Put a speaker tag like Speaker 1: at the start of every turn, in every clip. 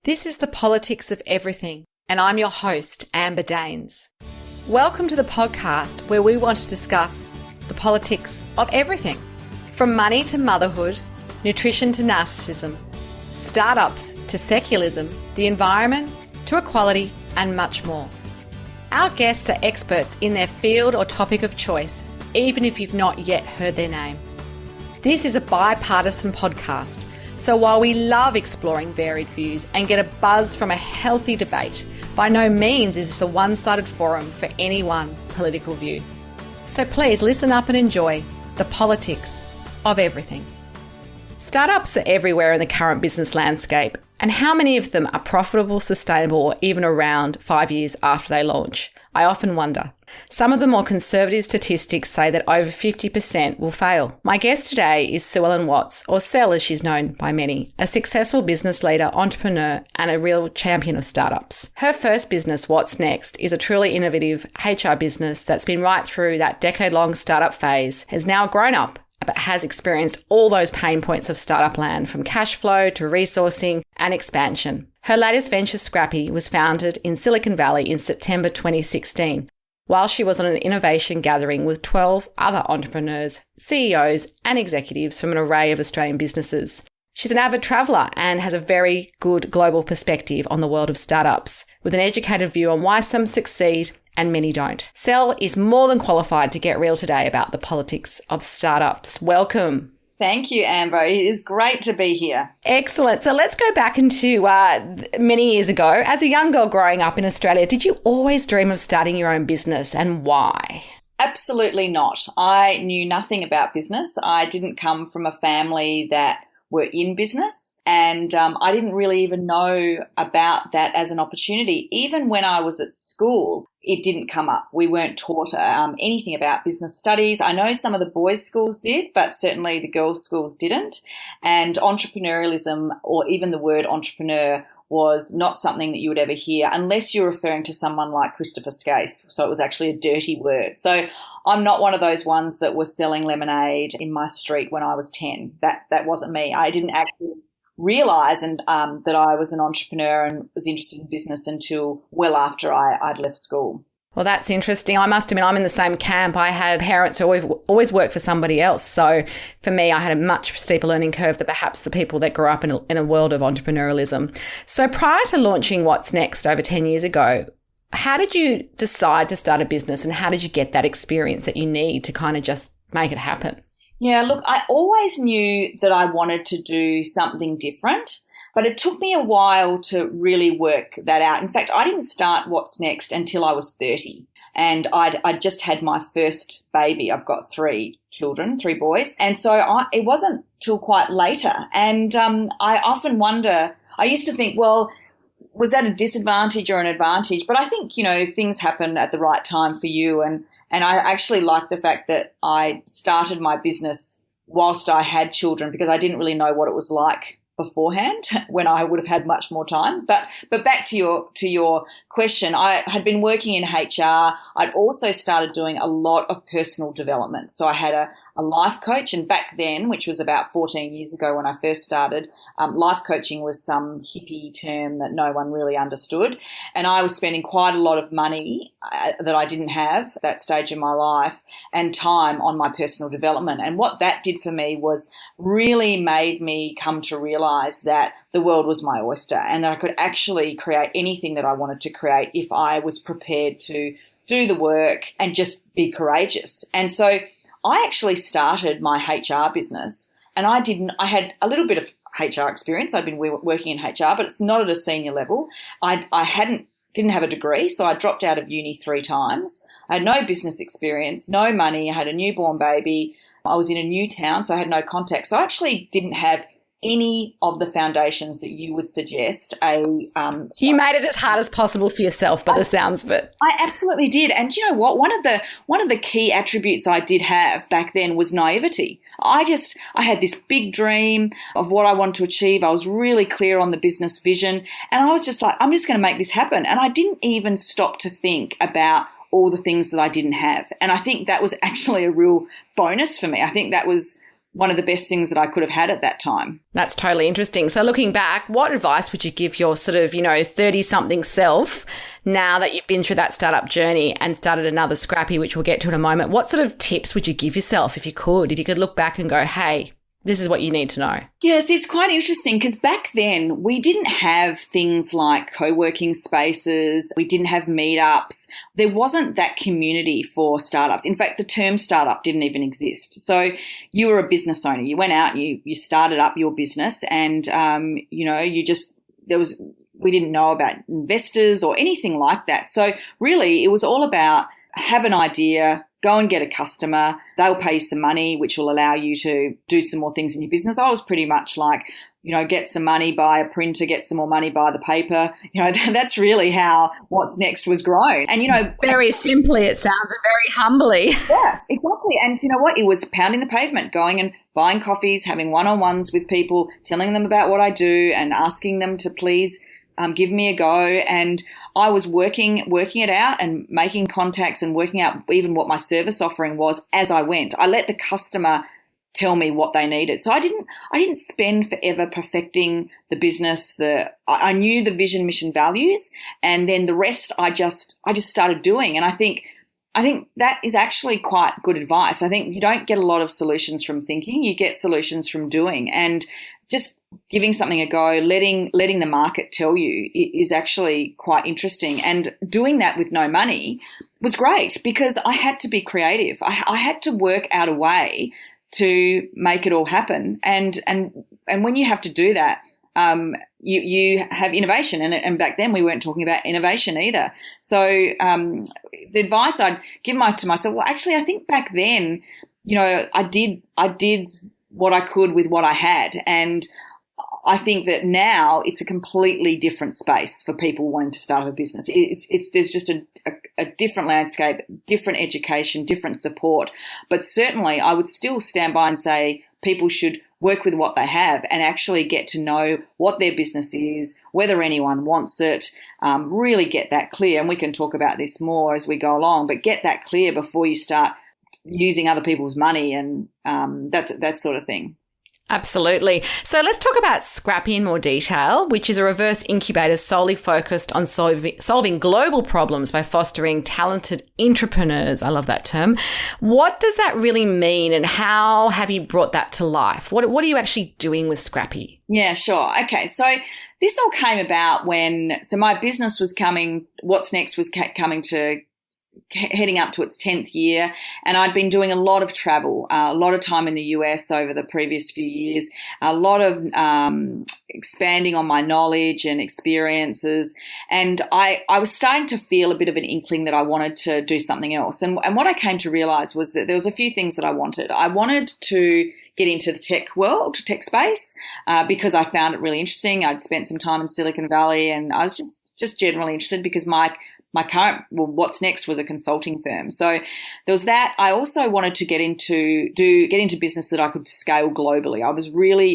Speaker 1: This is the politics of everything, and I'm your host, Amber Daines. Welcome to the podcast where we want to discuss the politics of everything, from money to motherhood, nutrition to narcissism, startups to secularism, the environment to equality, and much more. Our guests are experts in their field or topic of choice, even if you've not yet heard their name. This is a bipartisan podcast, so while we love exploring varied views and get a buzz from a healthy debate, by no means is this a one-sided forum for any one political view. So please listen up and enjoy the politics of everything. Startups are everywhere in the current business landscape, and how many of them are profitable, sustainable, or even around 5 years after they launch? I often wonder. Some of the more conservative statistics say that over 50% will fail. My guest today is Sue Ellen Watts, or Sel as she's known by many, a successful business leader, entrepreneur, and a real champion of startups. Her first business, wattsnext, is a truly innovative HR business that's been right through that decade-long startup phase, has now grown up, but has experienced all those pain points of startup land, from cash flow to resourcing and expansion. Her latest venture, Scrappi, was founded in Silicon Valley in September 2016, while she was on an innovation gathering with 12 other entrepreneurs, CEOs, and executives from an array of Australian businesses. She's an avid traveller and has a very good global perspective on the world of startups, with an educated view on why some succeed and many don't. Sel is more than qualified to get real today about the politics of startups. Welcome.
Speaker 2: Thank you, Amber. It is great to be here.
Speaker 1: Excellent. So let's go back into many years ago. As a young girl growing up in Australia, did you always dream of starting your own business, and why?
Speaker 2: Absolutely not. I knew nothing about business. I didn't come from a family that were in business, and I didn't really even know about that as an opportunity. Even when I was at school, it didn't come up. We weren't taught anything about business studies. I know some of the boys' schools did, but certainly the girls' schools didn't. And entrepreneurialism, or even the word entrepreneur, was not something that you would ever hear unless you're referring to someone like Christopher Skase. So it was actually a dirty word. So I'm not one of those ones that was selling lemonade in my street when I was 10. That wasn't me. I didn't actually realise that I was an entrepreneur and was interested in business until well after I'd left school.
Speaker 1: Well, that's interesting. I must admit, I'm in the same camp. I had parents who always worked for somebody else. So for me, I had a much steeper learning curve than perhaps the people that grew up in a world of entrepreneurialism. So prior to launching wattsnext over 10 years ago, how did you decide to start a business, and how did you get that experience that you need to kind of just make it happen?
Speaker 2: Yeah, look, I always knew that I wanted to do something different, but it took me a while to really work that out. In fact, I didn't start wattsnext until I was 30, and I'd just had my first baby. I've got 3 children, 3 boys, and so it wasn't till quite later. And I often wonder, I used to think, well, was that a disadvantage or an advantage? But I think, things happen at the right time for you. And I actually like the fact that I started my business whilst I had children, because I didn't really know what it was like beforehand when I would have had much more time. But back to your question, I had been working in HR. I'd also started doing a lot of personal development. So I had a life coach, and back then, which was about 14 years ago when I first started, life coaching was some hippie term that no one really understood. And I was spending quite a lot of money that I didn't have at that stage in my life, and time on my personal development. And what that did for me was really made me come to realise that the world was my oyster, and that I could actually create anything that I wanted to create if I was prepared to do the work and just be courageous. And so I actually started my HR business, and I had a little bit of HR experience. I'd been working in HR, but it's not at a senior level. I didn't have a degree, so I dropped out of uni 3 times. I had no business experience, no money. I had a newborn baby. I was in a new town, so I had no contacts. So I actually didn't have any of the foundations that you would suggest.
Speaker 1: You made it as hard as possible for yourself by the sounds of it.
Speaker 2: I absolutely did. And do you know what? One of the key attributes I did have back then was naivety. I had this big dream of what I wanted to achieve. I was really clear on the business vision, and I was just like, I'm just going to make this happen. And I didn't even stop to think about all the things that I didn't have. And I think that was actually a real bonus for me. I think that was one of the best things that I could have had at that time.
Speaker 1: That's totally interesting. So looking back, what advice would you give your sort of, 30-something self now that you've been through that startup journey and started another Scrappi, which we'll get to in a moment? What sort of tips would you give yourself if you could look back and go, hey, this is what you need to know?
Speaker 2: Yes, it's quite interesting because back then we didn't have things like co-working spaces. We didn't have meetups. There wasn't that community for startups. In fact, the term startup didn't even exist. So you were a business owner. You went out and you started up your business and, we didn't know about investors or anything like that. So really it was all about have an idea, go and get a customer. They'll pay you some money, which will allow you to do some more things in your business. I was pretty much like, get some money, buy a printer, get some more money, buy the paper. That's really how What's Next was grown. And,
Speaker 1: very simply, it sounds, and very humbly.
Speaker 2: Yeah, exactly. And you know what? It was pounding the pavement, going and buying coffees, having one-on-ones with people, telling them about what I do and asking them to please give me a go. And I was working it out and making contacts and working out even what my service offering was as I went. I let the customer tell me what they needed. So I didn't spend forever perfecting the business. I knew the vision, mission, values, and then the rest I just started doing. And I think that is actually quite good advice. I think you don't get a lot of solutions from thinking, you get solutions from doing, and just giving something a go, letting the market tell you is actually quite interesting. And doing that with no money was great because I had to be creative. I had to work out a way to make it all happen. And when you have to do that, you have innovation. And back then we weren't talking about innovation either. So the advice I'd give to myself, well, actually, I think back then, I did what I could with what I had. And I think that now it's a completely different space for people wanting to start a business. There's just a different landscape, different education, different support. But certainly I would still stand by and say people should work with what they have and actually get to know what their business is, whether anyone wants it, really get that clear. And we can talk about this more as we go along, but get that clear before you start using other people's money and that sort of thing.
Speaker 1: Absolutely. So let's talk about Scrappi in more detail, which is a reverse incubator solely focused on solving global problems by fostering talented entrepreneurs. I love that term. What does that really mean and how have you brought that to life? What are you actually doing with Scrappi?
Speaker 2: Yeah, sure. Okay. So this all came about so my business was What's Next was heading up to its 10th year, and I'd been doing a lot of travel, a lot of time in the US over the previous few years, a lot of expanding on my knowledge and experiences, and I was starting to feel a bit of an inkling that I wanted to do something else. And what I came to realize was that there was a few things that I wanted. I wanted to get into the tech space, because I found it really interesting. I'd spent some time in Silicon Valley, and I was just generally interested because my current, What's Next was a consulting firm. So there was that. I also wanted to get into business that I could scale globally.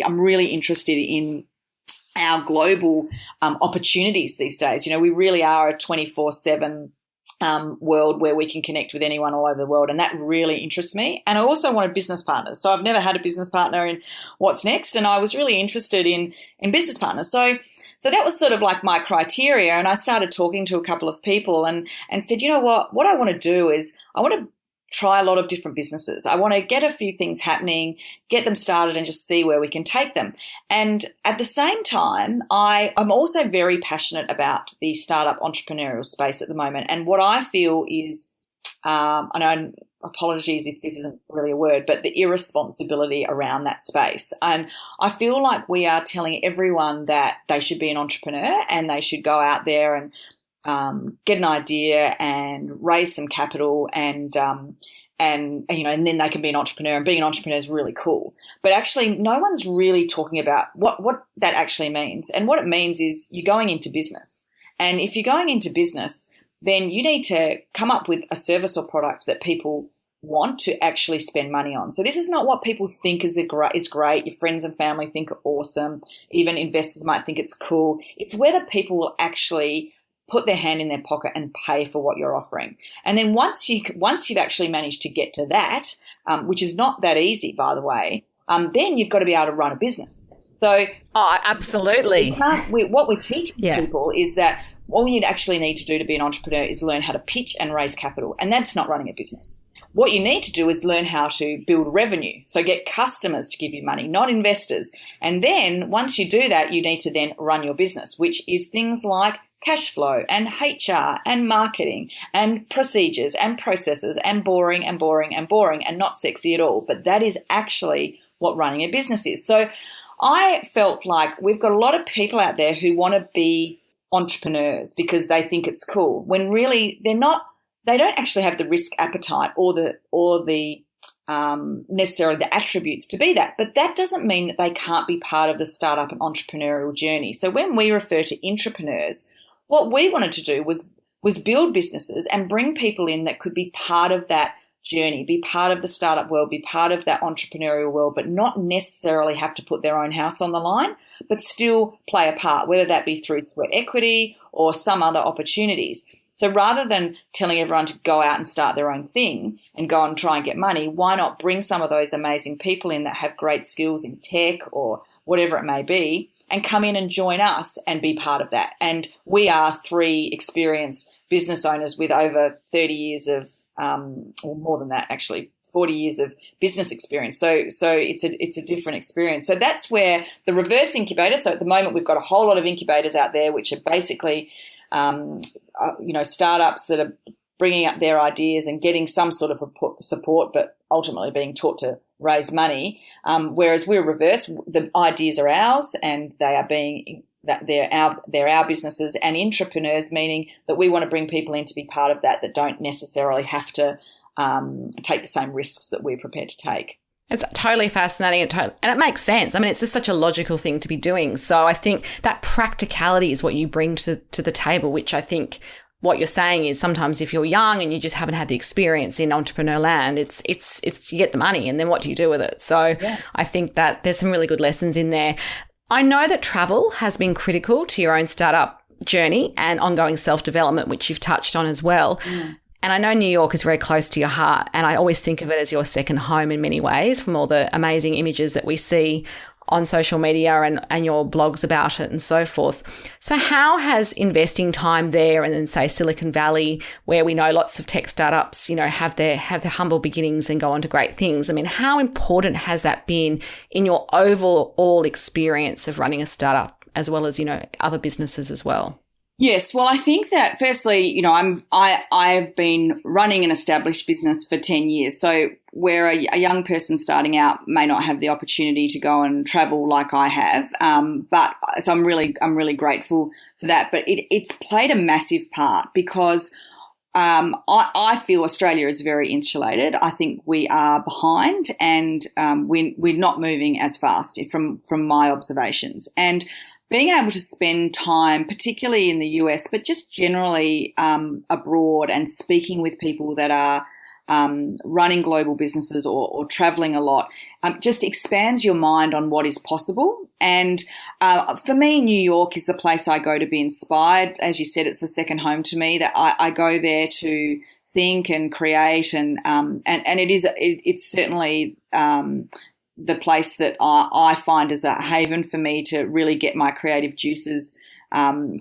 Speaker 2: I'm really interested in our global opportunities these days. We really are a 24/7 world where we can connect with anyone all over the world, and that really interests me. And I also wanted business partners. So I've never had a business partner in What's Next, and I was really interested in business partners. So that was sort of like my criteria, and I started talking to a couple of people and said, you know what I want to do is I want to try a lot of different businesses. I want to get a few things happening, get them started and just see where we can take them. And at the same time, I'm also very passionate about the startup entrepreneurial space at the moment. And what I feel is, apologies if this isn't really a word, but the irresponsibility around that space. And I feel like we are telling everyone that they should be an entrepreneur and they should go out there and get an idea and raise some capital and then they can be an entrepreneur, and being an entrepreneur is really cool. But actually no one's really talking about what that actually means. And what it means is you're going into business. And if you're going into business, then you need to come up with a service or product that people want to actually spend money on. So this is not what people think is great. Your friends and family think are awesome. Even investors might think it's cool. It's whether people will actually put their hand in their pocket and pay for what you're offering. And then once you've actually managed to get to that, which is not that easy, by the way, then you've got to be able to run a business. So,
Speaker 1: absolutely.
Speaker 2: What we're teaching people is that all you actually need to do to be an entrepreneur is learn how to pitch and raise capital, and that's not running a business. What you need to do is learn how to build revenue. So get customers to give you money, not investors. And then once you do that, you need to then run your business, which is things like cash flow and HR and marketing and procedures and processes and boring and boring and boring and not sexy at all. But that is actually what running a business is. So I felt like we've got a lot of people out there who want to be entrepreneurs because they think it's cool, when really they're not. They don't actually have the risk appetite or the necessarily the attributes to be that. But that doesn't mean that they can't be part of the startup and entrepreneurial journey. So when we refer to intrapreneurs, what we wanted to do was build businesses and bring people in that could be part of that journey, be part of the startup world, be part of that entrepreneurial world, but not necessarily have to put their own house on the line, but still play a part, whether that be through sweat equity or some other opportunities. So rather than telling everyone to go out and start their own thing and go and try and get money, why not bring some of those amazing people in that have great skills in tech or whatever it may be and come in and join us and be part of that? And we are 3 experienced business owners with over 30 years of, or more than that actually, 40 years of business experience. So it's a different experience. So that's where the reverse incubator, so at the moment we've got a whole lot of incubators out there which are basically startups that are bringing up their ideas and getting some sort of support, but ultimately being taught to raise money. Whereas we're reverse, the ideas are ours and they're our businesses, and intrapreneurs, meaning that we want to bring people in to be part of that don't necessarily have to take the same risks that we're prepared to take.
Speaker 1: It's totally fascinating and it makes sense. I mean, it's just such a logical thing to be doing. So I think that practicality is what you bring to the table, which I think what you're saying is sometimes if you're young and you just haven't had the experience in entrepreneur land, it's you get the money and then what do you do with it? So I think that there's some really good lessons in there. I know that travel has been critical to your own startup journey and ongoing self-development, which you've touched on as well. Mm. And I know New York is very close to your heart, and I always think of it as your second home in many ways from all the amazing images that we see on social media and your blogs about it and so forth. So how has investing time there and then, say, Silicon Valley, where we know lots of tech startups, have their humble beginnings and go on to great things, I mean, how important has that been in your overall experience of running a startup as well as, other businesses as well?
Speaker 2: Yes, well, I think that firstly, I've been running an established business for 10 years. So where a young person starting out may not have the opportunity to go and travel like I have, but so I'm really grateful for that. But it's played a massive part because I feel Australia is very insulated. I think we are behind, and we're not moving as fast from my observations. And being able to spend time, particularly in the US, but just generally abroad, and speaking with people that are running global businesses or traveling a lot, just expands your mind on what is possible. And for me, New York is the place I go to be inspired. As you said, it's the second home to me. That I go there to think and create, and it's certainly the place that I find as a haven for me to really get my creative juices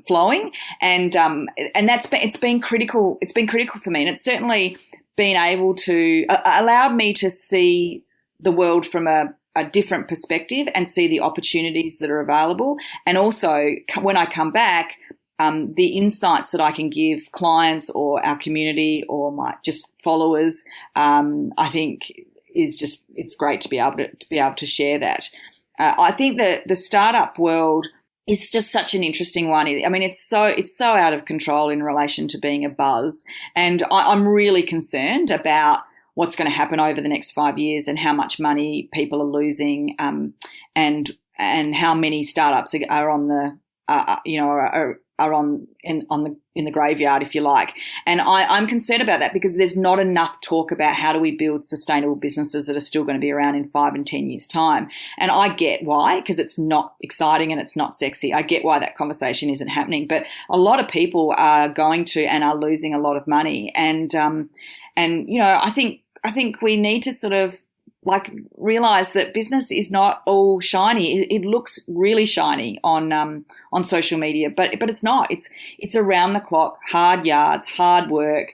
Speaker 2: flowing, and it's been critical. It's been critical for me, and it's certainly been able to allowed me to see the world from a different perspective and see the opportunities that are available, and also when I come back, the insights that I can give clients or our community or my just followers, I think. It's great to be able to share that. I think that the startup world is just such an interesting one. I mean, it's so out of control in relation to being a buzz, and I'm really concerned about what's going to happen over the next 5 years and how much money people are losing, and how many startups are on the in the graveyard, if you like. And I'm concerned about that because there's not enough talk about how do we build sustainable businesses that are still going to be around in 5 and 10 years' time. And I get why, because it's not exciting and it's not sexy. I get why that conversation isn't happening. But a lot of people are going to and are losing a lot of money. And I think we need to sort of realize that business is not all shiny. It looks really shiny on social media, but it's not. It's around the clock, hard yards, hard work.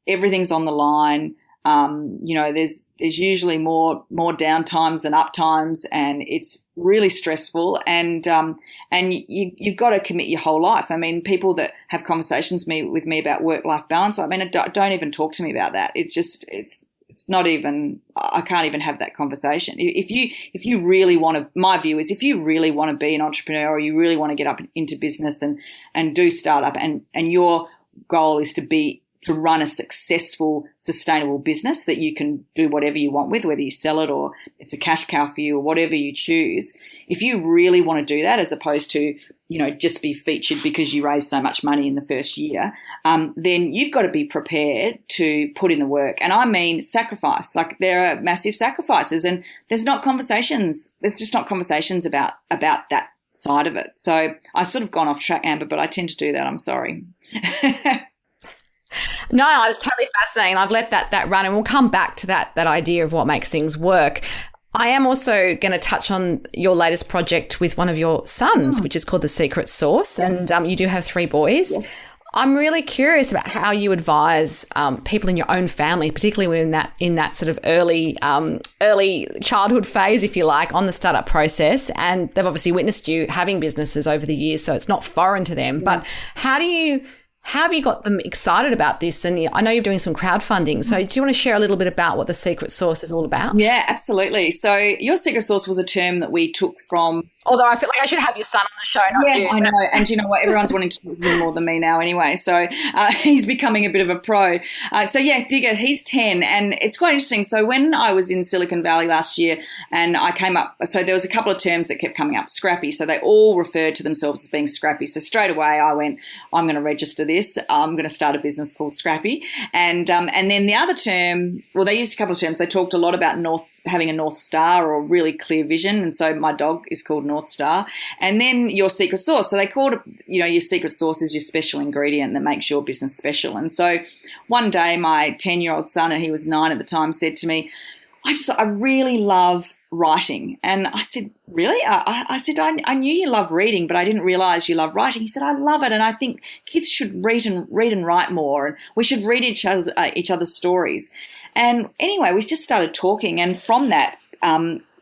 Speaker 2: Everything's on the line. There's usually more down times than up times, and it's really stressful. And you've got to commit your whole life. I mean, people that have conversations with me about work-life balance, I mean, don't even talk to me about that. It's not even, I can't even have that conversation. If you really want to, my view is, if you really want to be an entrepreneur, or you really want to get up into business and do startup, and your goal is to run a successful, sustainable business that you can do whatever you want with, whether you sell it or it's a cash cow for you or whatever you choose. If you really want to do that, as opposed to, just be featured because you raised so much money in the first year, then you've got to be prepared to put in the work. And I mean sacrifice. Like, there are massive sacrifices, and there's just not conversations about that side of it. So I've sort of gone off track, Amber, but I tend to do that. I'm sorry.
Speaker 1: No, I was totally fascinating. I've let that run, and we'll come back to that idea of what makes things work. I am also going to touch on your latest project with one of your sons, which is called The Secret Sauce, and you do have 3 boys. Yes. I'm really curious about how you advise people in your own family, particularly in that sort of early childhood phase, if you like, on the startup process. And they've obviously witnessed you having businesses over the years, so it's not foreign to them. Yeah. But how have you got them excited about this? And I know you're doing some crowdfunding. So do you want to share a little bit about what The Secret Sauce is all about?
Speaker 2: Yeah, absolutely. So your secret sauce was a term that we took from...
Speaker 1: Although I feel like I should have your son on the show, not you.
Speaker 2: Yeah, I know. And you know what? Everyone's wanting to talk to him more than me now anyway. So he's becoming a bit of a pro. Digger, he's 10. And it's quite interesting. So when I was in Silicon Valley last year and I came up, so there was a couple of terms that kept coming up. Scrappi. So they all referred to themselves as being Scrappi. So straight away I went, I'm going to register this. I'm going to start a business called Scrappi. And then the other term, well, they used a couple of terms. They talked a lot about having a North Star or a really clear vision. And so my dog is called North Star. And then your secret sauce. So they called it, your secret sauce is your special ingredient that makes your business special. And so one day my 10-year-old son, and he was 9 at the time, said to me, I really love writing. And I said, really? I said, I knew you love reading, but I didn't realize you love writing. He said, I love it. And I think kids should read and write more. And we should read each other's stories. And anyway, we just started talking. And from that,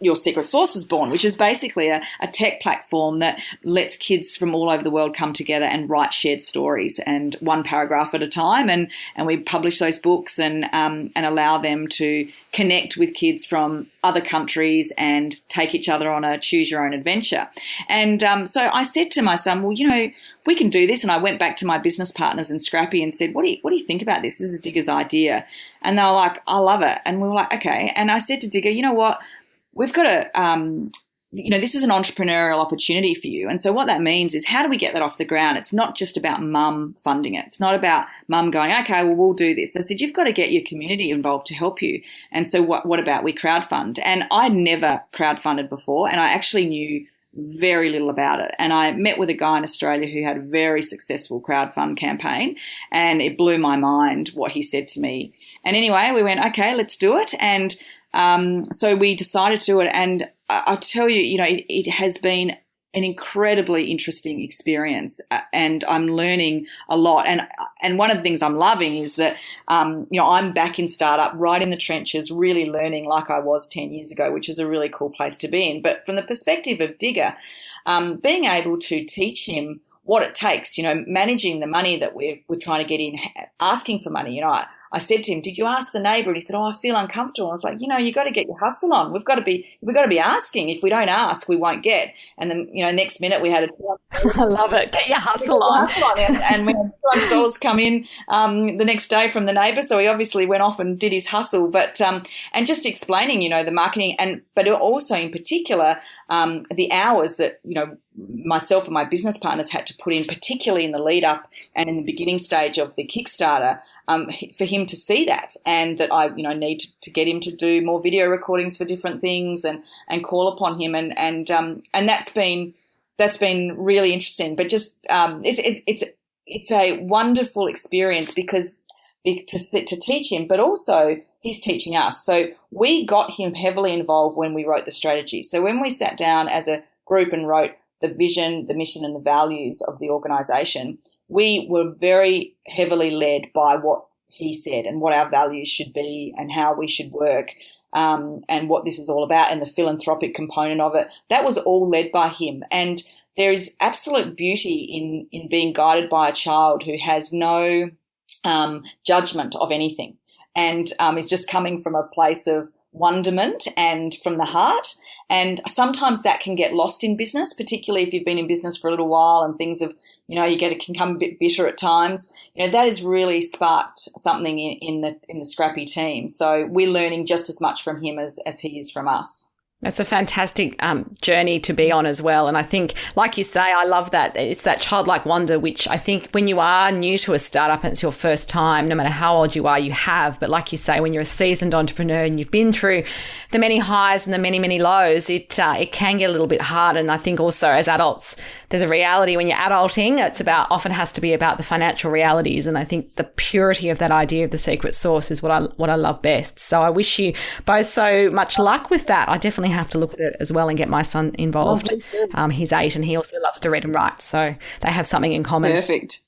Speaker 2: Your Secret Sauce was born, which is basically a tech platform that lets kids from all over the world come together and write shared stories, and one paragraph at a time. And we publish those books and allow them to connect with kids from other countries and take each other on a choose your own adventure. And so I said to my son, well, we can do this. And I went back to my business partners in Scrappi and said, what do you think about this? This is Digger's idea. And they were like, I love it. And we were like, okay. And I said to Digger, you know what? We've got to, this is an entrepreneurial opportunity for you. And so what that means is, how do we get that off the ground? It's not just about mum funding it. It's not about mum going, okay, well, we'll do this. I said, you've got to get your community involved to help you. And so what about we crowdfund? And I'd never crowdfunded before, and I actually knew very little about it. And I met with a guy in Australia who had a very successful crowdfund campaign, and it blew my mind what he said to me. And anyway, we went, okay, let's do it. And so we decided to do it, and I tell you, it has been an incredibly interesting experience, and I'm learning a lot. And one of the things I'm loving is that, I'm back in startup, right in the trenches, really learning like I was 10 years ago, which is a really cool place to be in. But from the perspective of Digger, being able to teach him what it takes, managing the money that we're trying to get in, asking for money. I said to him, did you ask the neighbour? And he said, I feel uncomfortable. I was like, you got to get your hustle on. We've got to be asking. If we don't ask, we won't get. And then, next minute we had
Speaker 1: I love it. Get your hustle on.
Speaker 2: And we had $200 come in the next day from the neighbour. So he obviously went off and did his hustle. But and just explaining, the marketing, but also in particular the hours that, myself and my business partners had to put in, particularly in the lead up and in the beginning stage of the Kickstarter, for him to see that, and that I, need to get him to do more video recordings for different things and call upon him. And that's been really interesting, but just, it's a wonderful experience because to teach him, but also he's teaching us. So we got him heavily involved when we wrote the strategy. So when we sat down as a group and wrote the vision, the mission and the values of the organisation, we were very heavily led by what he said and what our values should be and how we should work, and what this is all about, and the philanthropic component of it. That was all led by him. And there is absolute beauty in being guided by a child who has no judgment of anything, and is just coming from a place of wonderment and from the heart. And sometimes that can get lost in business, particularly if you've been in business for a little while and things have, it can come a bit bitter at times. That has really sparked something in the Scrappi team. So we're learning just as much from him as he is from us.
Speaker 1: That's a fantastic journey to be on as well. And I think, like you say, I love that. It's that childlike wonder, which I think when you are new to a startup and it's your first time, no matter how old you are, you have. But like you say, when you're a seasoned entrepreneur and you've been through the many highs and the many, many lows, it can get a little bit hard. And I think also as adults, there's a reality when you're adulting, often has to be about the financial realities. And I think the purity of that idea of the secret sauce is what I love best. So I wish you both so much luck with that. I definitely have to look at it as well and get my son involved. He's 8 and he also loves to read and write, so they have something in common.
Speaker 2: Perfect.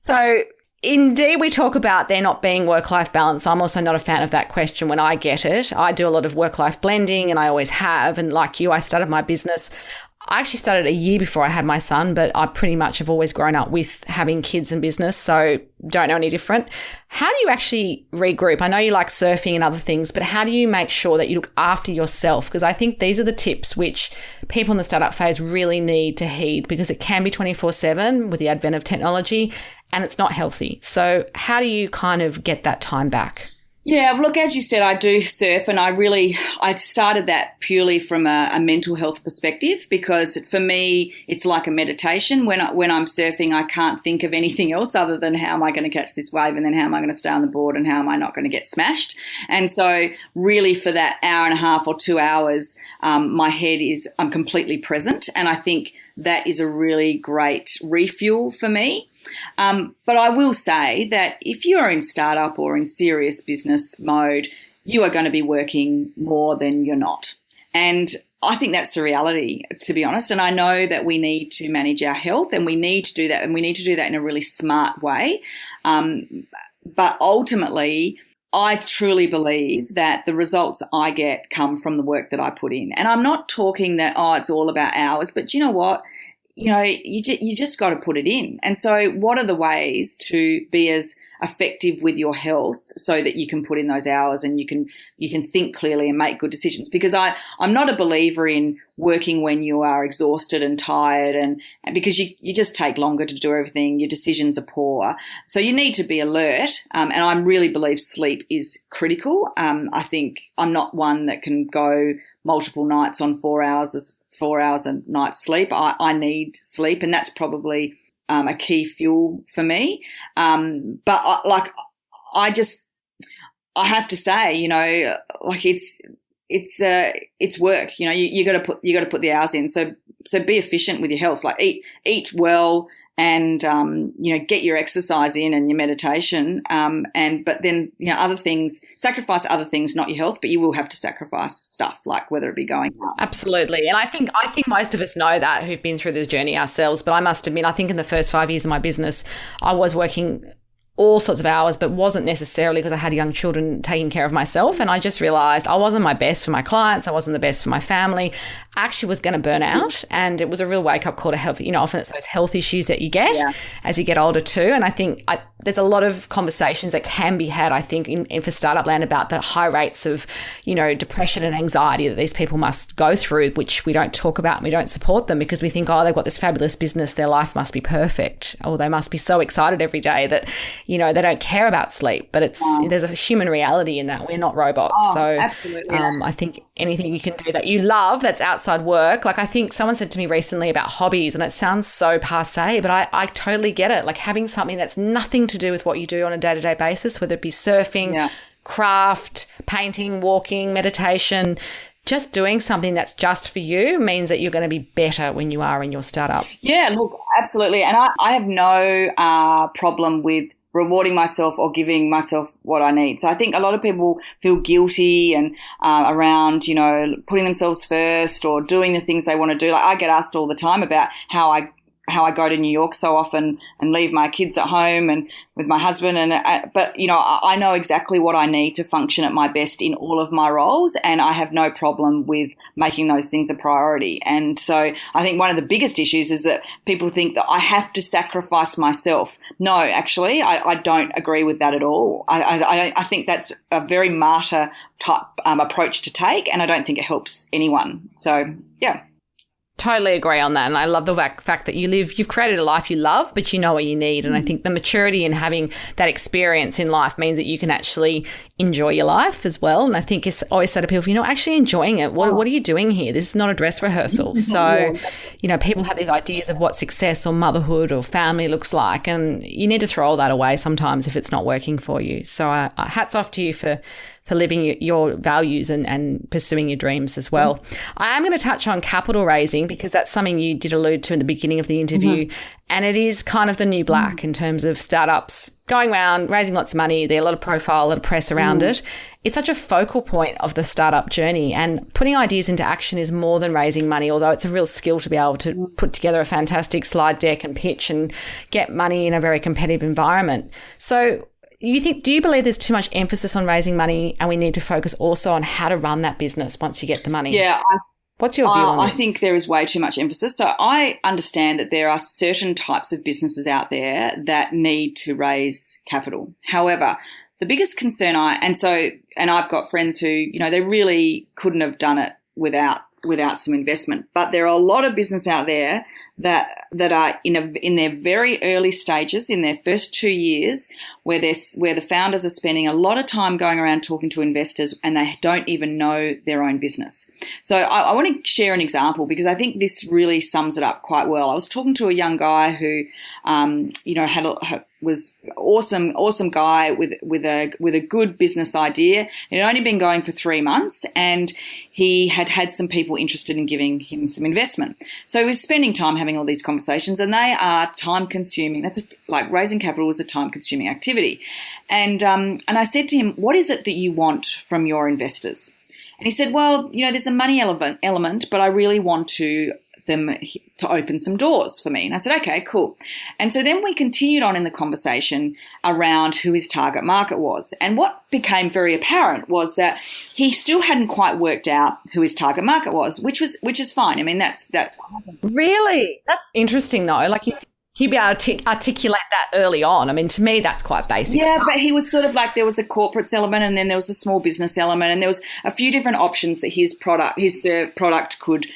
Speaker 1: So indeed, we talk about there not being work-life balance. I'm also not a fan of that question when I get it. I do a lot of work-life blending and I always have, and like you, I started my business. I actually started a year before I had my son, but I pretty much have always grown up with having kids and business, so don't know any different. How do you actually regroup? I know you like surfing and other things, but how do you make sure that you look after yourself? Because I think these are the tips which people in the startup phase really need to heed, because it can be 24/7 with the advent of technology and it's not healthy. So how do you kind of get that time back?
Speaker 2: Yeah, look, as you said, I do surf, and I started that purely from a mental health perspective, because for me, it's like a meditation. When I'm surfing, I can't think of anything else other than how am I going to catch this wave, and then how am I going to stay on the board, and how am I not going to get smashed. And so really for that hour and a half or 2 hours, my head I'm completely present, and I think that is a really great refuel for me. But I will say that if you are in startup or in serious business mode, you are going to be working more than you're not. And I think that's the reality, to be honest. And I know that we need to manage our health, and we need to do that, and we need to do that in a really smart way. But ultimately, I truly believe that the results I get come from the work that I put in. And I'm not talking that, it's all about hours, but you know what? You just got to put it in. And so what are the ways to be as effective with your health so that you can put in those hours and you can think clearly and make good decisions? Because I'm not a believer in working when you are exhausted and tired, and because you just take longer to do everything. Your decisions are poor. So you need to be alert. And I really believe sleep is critical. I think I'm not one that can go multiple nights on 4 hours a night sleep. I need sleep, and that's probably a key fuel for me. But I have to say, like it's work. You got to put the hours in. So be efficient with your health. Like eat well, and get your exercise in and your meditation. But then other things, sacrifice other things, not your health, but you will have to sacrifice stuff, like whether it be going out.
Speaker 1: Absolutely. And I think most of us know that, who've been through this journey ourselves. But I must admit, I think in the first 5 years of my business, I was working all sorts of hours, but wasn't necessarily because I had young children taking care of myself. And I just realized I wasn't my best for my clients. I wasn't the best for my family. I actually was going to burn out. And it was a real wake up call to health. Often it's those health issues that you get as you get older too. And I think there's a lot of conversations that can be had, I think, in for startup land about the high rates of, depression and anxiety that these people must go through, which we don't talk about and we don't support them because we think, they've got this fabulous business, their life must be perfect, or they must be so excited every day that they don't care about sleep, but there's a human reality in that. We're not robots. So
Speaker 2: absolutely.
Speaker 1: I think anything you can do that you love that's outside work, like I think someone said to me recently about hobbies, and it sounds so passé, but I totally get it. Like having something that's nothing to do with what you do on a day-to-day basis, whether it be surfing, craft, painting, walking, meditation, just doing something that's just for you means that you're going to be better when you are in your startup.
Speaker 2: Yeah, look, absolutely. And I have no problem with rewarding myself or giving myself what I need. So I think a lot of people feel guilty and around, putting themselves first or doing the things they want to do. Like I get asked all the time about how I go to New York so often and leave my kids at home and with my husband. But I know exactly what I need to function at my best in all of my roles, and I have no problem with making those things a priority. And so I think one of the biggest issues is that people think that I have to sacrifice myself. No, actually, I don't agree with that at all. I think that's a very martyr type approach to take, and I don't think it helps anyone. So, yeah.
Speaker 1: Totally agree on that. And I love the fact that you've created a life you love, but you know what you need. And I think the maturity in having that experience in life means that you can actually enjoy your life as well. And I think it's always said to people, you're not actually enjoying it. What are you doing here? This is not a dress rehearsal. So, people have these ideas of what success or motherhood or family looks like. And you need to throw all that away sometimes if it's not working for you. So hats off to you for living your values and pursuing your dreams as well. I am going to touch on capital raising because that's something you did allude to in the beginning of the interview. And it is kind of the new black in terms of startups going around, raising lots of money. There's a lot of profile, a lot of press around it. It's such a focal point of the startup journey, and putting ideas into action is more than raising money, although it's a real skill to be able to put together a fantastic slide deck and pitch and get money in a very competitive environment. So do you believe there's too much emphasis on raising money and we need to focus also on how to run that business once you get the money?
Speaker 2: Yeah.
Speaker 1: What's your view on this?
Speaker 2: I think there is way too much emphasis. So I understand that there are certain types of businesses out there that need to raise capital. However, the biggest concern and I've got friends who, they really couldn't have done it without some investment. But there are a lot of business out there that are in their very early stages, in their first 2 years, where the founders are spending a lot of time going around talking to investors and they don't even know their own business. So I want to share an example because I think this really sums it up quite well. I was talking to a young guy who, was awesome guy with a good business idea. It had only been going for 3 months, and he had some people interested in giving him some investment. So he was spending time having all these conversations, and they are time consuming. Like raising capital is a time consuming activity. And I said to him, "What is it that you want from your investors?" And he said, "Well, there's a money element, but I really want them to open some doors for me." And I said, "Okay, cool." And so then we continued on in the conversation around who his target market was. And what became very apparent was that he still hadn't quite worked out who his target market was, which is fine. I mean, that's what happened.
Speaker 1: Really? That's interesting though. Like he'd be able to articulate that early on. I mean, to me, that's quite basic.
Speaker 2: Yeah,
Speaker 1: stuff.
Speaker 2: But he was sort of like, there was a corporate element, and then there was a small business element, and there was a few different options that his product could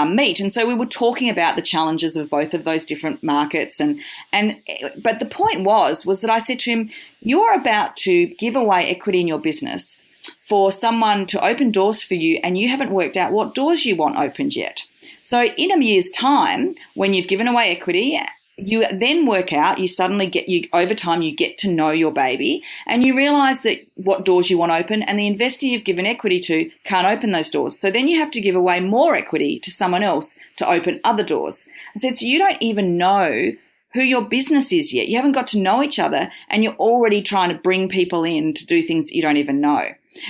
Speaker 2: meet. And so we were talking about the challenges of both of those different markets. But the point was that I said to him, "You're about to give away equity in your business for someone to open doors for you, and you haven't worked out what doors you want opened yet. So in a year's time, when you've given away equity, you then work out, over time you get to know your baby, and you realize that what doors you want open, and the investor you've given equity to can't open those doors. So then you have to give away more equity to someone else to open other doors." I said, "So you don't even know who your business is yet. You haven't got to know each other, and you're already trying to bring people in to do things that you don't even know."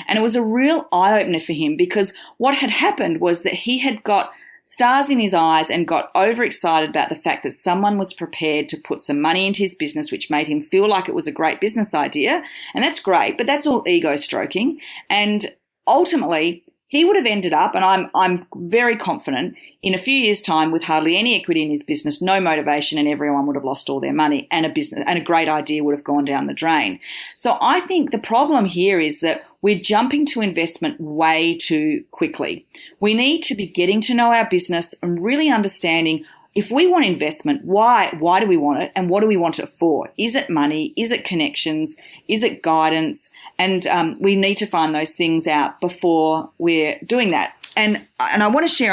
Speaker 2: And it was a real eye-opener for him, because what had happened was that he had got stars in his eyes and got overexcited about the fact that someone was prepared to put some money into his business, which made him feel like it was a great business idea. And that's great, but that's all ego stroking. And ultimately, he would have ended up, and I'm very confident, in a few years' time with hardly any equity in his business, no motivation, and everyone would have lost all their money, and a great idea would have gone down the drain. So I think the problem here is that we're jumping to investment way too quickly. We need to be getting to know our business and really understanding, if we want investment, why do we want it, and what do we want it for? Is it money? Is it connections? Is it guidance? And we need to find those things out before we're doing that. And I want to share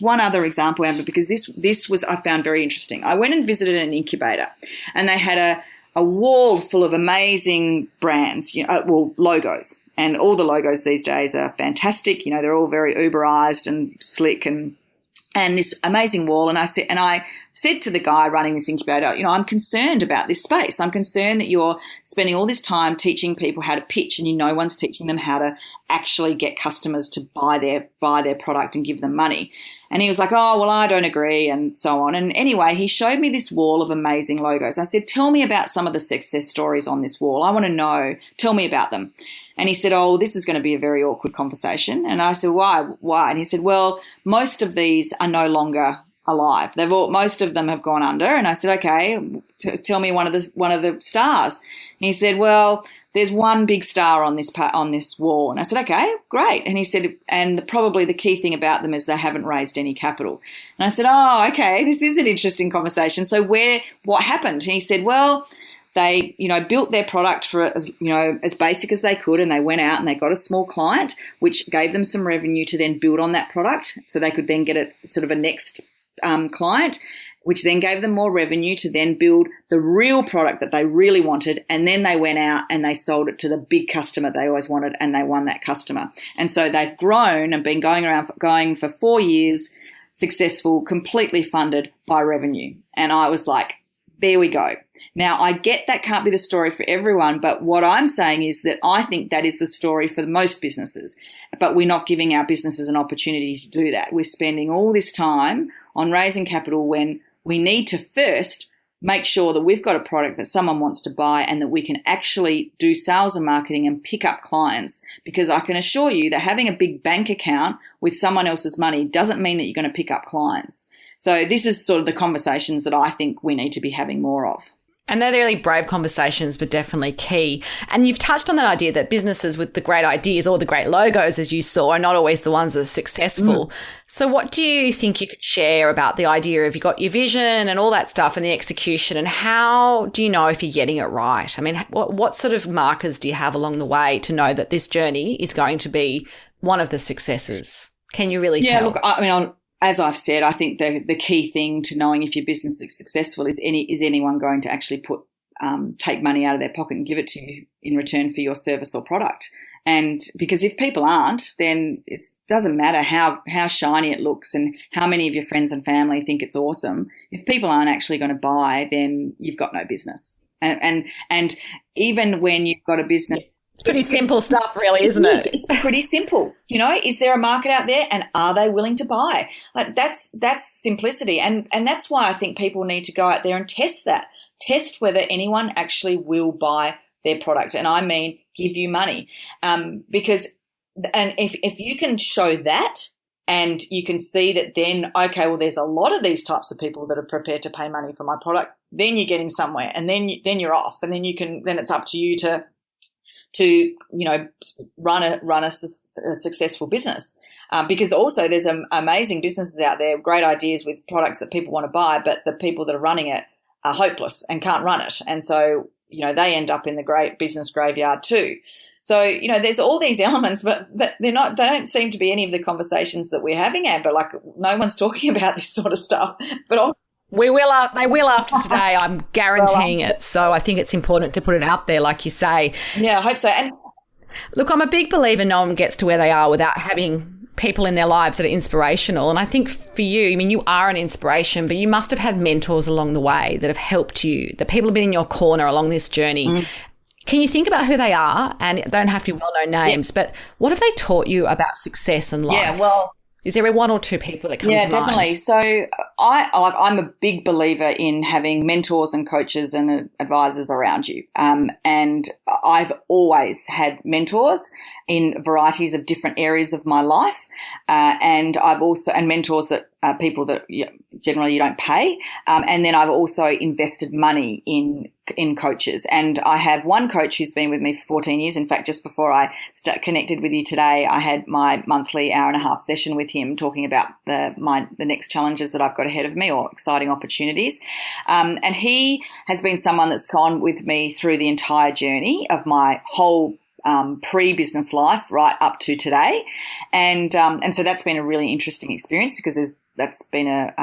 Speaker 2: one other example, Amber, because this was, I found very interesting. I went and visited an incubator, and they had a wall full of amazing brands, logos. And all the logos these days are fantastic. They're all very Uberized and slick and this amazing wall. And I said to the guy running this incubator, you know, I'm concerned about this space. I'm concerned that you're spending all this time teaching people how to pitch and no one's teaching them how to actually get customers to buy their product and give them money. And he was like, oh, well, I don't agree, and so on. And anyway, he showed me this wall of amazing logos. I said, tell me about some of the success stories on this wall. I want to know. Tell me about them. And he said, oh, this is going to be a very awkward conversation. And I said, why? And he said, well, most of these are no longer alive. Most of them have gone under. And I said, okay, tell me one of the stars. And he said, well, there's one big star on this wall. And I said, okay, great. And he said, and probably the key thing about them is they haven't raised any capital. And I said, oh, okay, this is an interesting conversation. So what happened? And he said, well, they, built their product for as basic as they could, and they went out and they got a small client, which gave them some revenue to then build on that product, so they could then get a next client, which then gave them more revenue to then build the real product that they really wanted. And then they went out and they sold it to the big customer they always wanted, and they won that customer. And so they've grown and been going for 4 years, successful, completely funded by revenue. And I was like, there we go. Now, I get that can't be the story for everyone, but what I'm saying is that I think that is the story for most businesses, but we're not giving our businesses an opportunity to do that. We're spending all this time on raising capital when we need to first make sure that we've got a product that someone wants to buy and that we can actually do sales and marketing and pick up clients, because I can assure you that having a big bank account with someone else's money doesn't mean that you're going to pick up clients. So this is sort of the conversations that I think we need to be having more of.
Speaker 1: And they're really brave conversations, but definitely key. And you've touched on that idea that businesses with the great ideas or the great logos, as you saw, are not always the ones that are successful. So what do you think you could share about the idea of you got your vision and all that stuff and the execution, and how do you know if you're getting it right? I mean, what sort of markers do you have along the way to know that this journey is going to be one of the successes? Can you really tell?
Speaker 2: Yeah, look, I mean, as I've said, I think the key thing to knowing if your business is successful is anyone going to actually take money out of their pocket and give it to you in return for your service or product. And because if people aren't, then it doesn't matter how shiny it looks and how many of your friends and family think it's awesome. If people aren't actually going to buy, then you've got no business. And even when you've got a business,
Speaker 1: it's pretty simple stuff, really, isn't it?
Speaker 2: It's pretty simple. Is there a market out there, and are they willing to buy? Like that's simplicity, and that's why I think people need to go out there and test that. Test whether anyone actually will buy their product, and I mean give you money, because if you can show that, and you can see that, then okay, well, there's a lot of these types of people that are prepared to pay money for my product. Then you're getting somewhere, and then you're off, and then it's up to you to run a successful business, because also there's amazing businesses out there, great ideas with products that people want to buy, but the people that are running it are hopeless and can't run it, and so they end up in the great business graveyard too. So there's all these elements, but they don't seem to be any of the conversations that we're having, Amber. Like, no one's talking about this sort of stuff, but
Speaker 1: they will after today. I'm guaranteeing it. So I think it's important to put it out there, like you say.
Speaker 2: Yeah, I hope so. And
Speaker 1: look, I'm a big believer no one gets to where they are without having people in their lives that are inspirational. And I think for you, I mean, you are an inspiration, but you must have had mentors along the way that have helped you, that people have been in your corner along this journey. Can you think about who they are? And they don't have to be well-known names, but what have they taught you about success and life?
Speaker 2: Yeah, well,
Speaker 1: is there one or two people that come to mind?
Speaker 2: Yeah, definitely. So I'm a big believer in having mentors and coaches and advisors around you. And I've always had mentors in varieties of different areas of my life. And mentors that people that generally you don't pay. And then I've also invested money in coaches. And I have one coach who's been with me for 14 years. In fact, just before I connected with you today, I had my monthly hour-and-a-half session with him talking about the next challenges that I've got ahead of me, or exciting opportunities. And he has been someone that's gone with me through the entire journey of my whole pre-business life right up to today. And so that's been a really interesting experience, because that's been a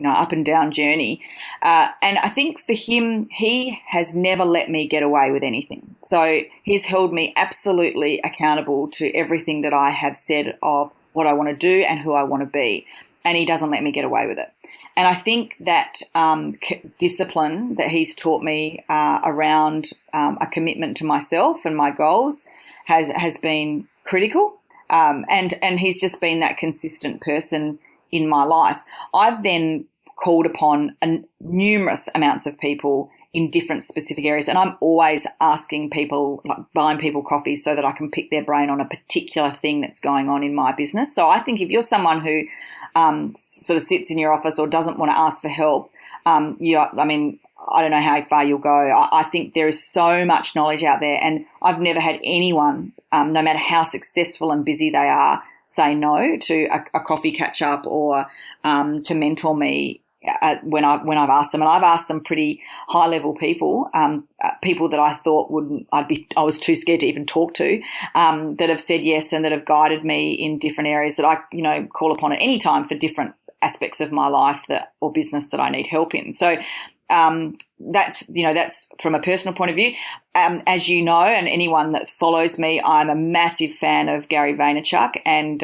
Speaker 2: up and down journey. And I think for him, he has never let me get away with anything. So he's held me absolutely accountable to everything that I have said of what I want to do and who I want to be. And he doesn't let me get away with it. And I think that discipline that he's taught me around a commitment to myself and my goals has been critical. And he's just been that consistent person in my life. I've then called upon numerous amounts of people in different specific areas, and I'm always asking people, like buying people coffee so that I can pick their brain on a particular thing that's going on in my business. So I think if you're someone who sort of sits in your office or doesn't want to ask for help, I don't know how far you'll go. I think there is so much knowledge out there, and I've never had anyone, no matter how successful and busy they are, say no to a coffee catch up or to mentor me when I've asked them. And I've asked some pretty high level people, people that I thought I was too scared to even talk to, that have said yes and that have guided me in different areas that I call upon at any time for different aspects of my life or business that I need help in. So that's from a personal point of view. As you know, and anyone that follows me, I'm a massive fan of Gary Vaynerchuk, and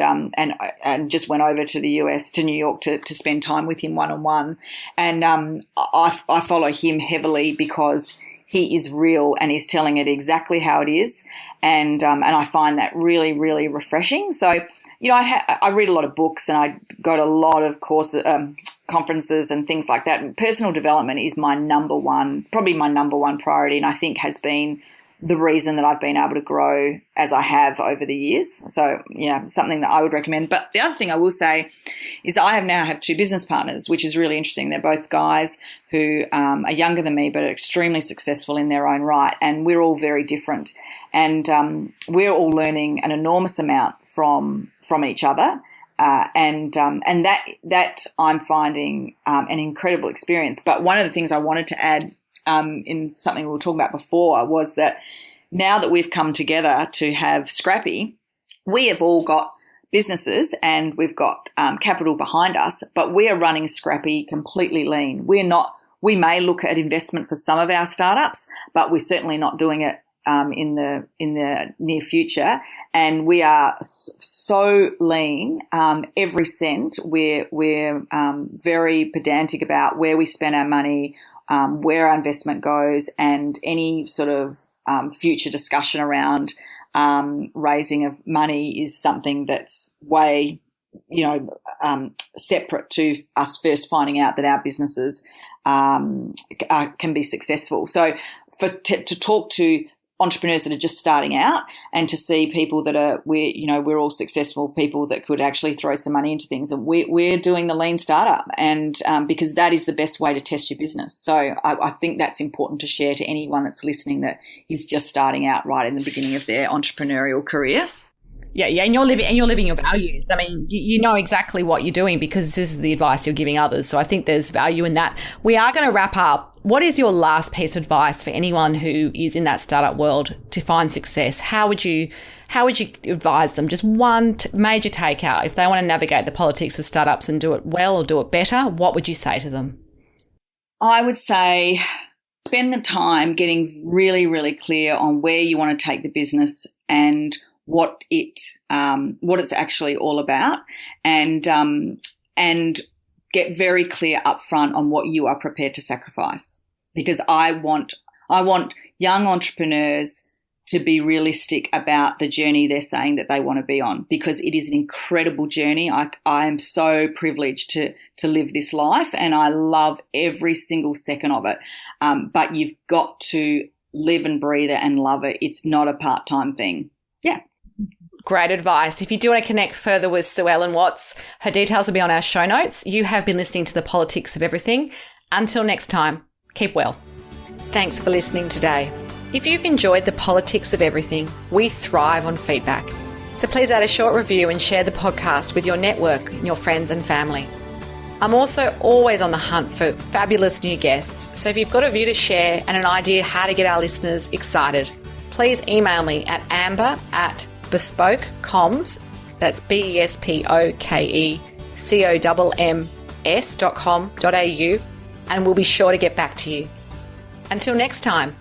Speaker 2: just went over to the US, to New York, to spend time with him one-on-one. And I follow him heavily because he is real and he's telling it exactly how it is, and I find that really, really refreshing. So, I read a lot of books and I go to a lot of courses, conferences and things like that. And personal development is probably my number one priority, and I think has been the reason that I've been able to grow as I have over the years. So, something that I would recommend. But the other thing I will say is I now have two business partners, which is really interesting. They're both guys who are younger than me but are extremely successful in their own right, and we're all very different. And we're all learning an enormous amount from each other. And that I'm finding an incredible experience. But one of the things I wanted to add in something we were talking about before was that now that we've come together to have Scrappi, we have all got businesses and we've got capital behind us, but we are running Scrappi completely lean. We may look at investment for some of our startups, but we're certainly not doing it in the near future, and we are so lean. Every cent, we're very pedantic about where we spend our money, where our investment goes, and any sort of future discussion around raising of money is something that's way separate to us first finding out that our businesses can be successful. So to talk to entrepreneurs that are just starting out and to see people that we're all successful people that could actually throw some money into things, and we're doing the lean startup, and because that is the best way to test your business. So I think that's important to share to anyone that's listening that is just starting out right in the beginning of their entrepreneurial career.
Speaker 1: Yeah, and you're living your values. I mean, you know exactly what you're doing because this is the advice you're giving others. So I think there's value in that. We are going to wrap up. What is your last piece of advice for anyone who is in that startup world to find success? How would you advise them? Just one major takeout. If they want to navigate the politics of startups and do it well or do it better, what would you say to them?
Speaker 2: I would say spend the time getting really, really clear on where you want to take the business and what it's actually all about, and get very clear up front on what you are prepared to sacrifice. Because I want young entrepreneurs to be realistic about the journey they're saying that they want to be on, because it is an incredible journey. I am so privileged to live this life, and I love every single second of it. But you've got to live and breathe it and love it. It's not a part-time thing. Yeah.
Speaker 1: Great advice. If you do want to connect further with Sue Ellen Watts, her details will be on our show notes. You have been listening to The Politics of Everything. Until next time, keep well. Thanks for listening today. If you've enjoyed The Politics of Everything, we thrive on feedback. So please add a short review and share the podcast with your network and your friends and family. I'm also always on the hunt for fabulous new guests. So if you've got a view to share and an idea how to get our listeners excited, please email me at amber@bespokecomms, that's BESPOKECOMMS.com.au, and we'll be sure to get back to you. Until next time.